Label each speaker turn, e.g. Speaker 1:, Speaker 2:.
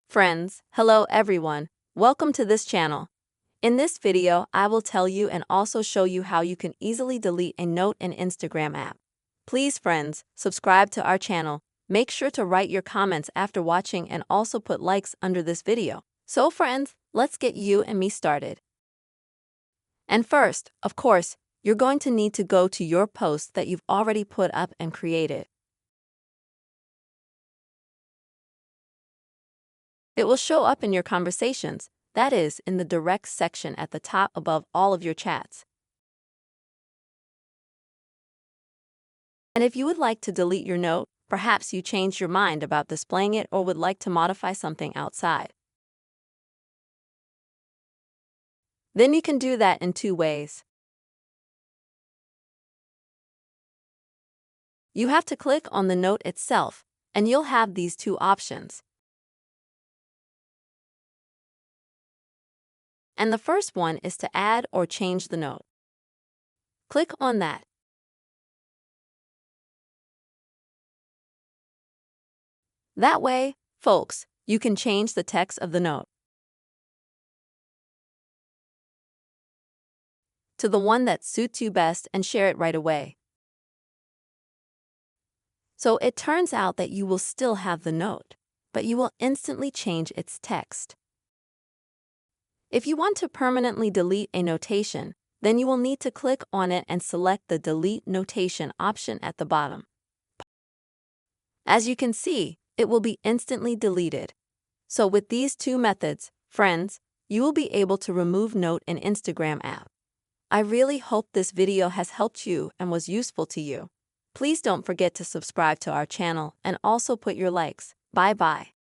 Speaker 1: Friends, hello everyone. Welcome to this channel. In this video, I will tell you and also show you how you can easily delete a note in Instagram app. Please friends, subscribe to our channel. Make sure to write your comments after watching and also put likes under this video. So friends, let's get you and me started. And first, of course, you're going to need to go to your post that you've already put up and created. It will show up in your conversations, that is, in the direct section at the top above all of your chats. And if you would like to delete your note, perhaps you changed your mind about displaying it or would like to modify something outside. Then you can do that in two ways. You have to click on the note itself, and you'll have these two options. And the first one is to add or change the note. Click on that. That way, folks, you can change the text of the note to the one that suits you best and share it right away. So it turns out that you will still have the note, but you will instantly change its text. If you want to permanently delete a notation, then you will need to click on it and select the Delete Notation option at the bottom. As you can see, it will be instantly deleted. So with these two methods, friends, you will be able to remove note in Instagram app. I really hope this video has helped you and was useful to you. Please don't forget to subscribe to our channel and also put your likes. Bye-bye.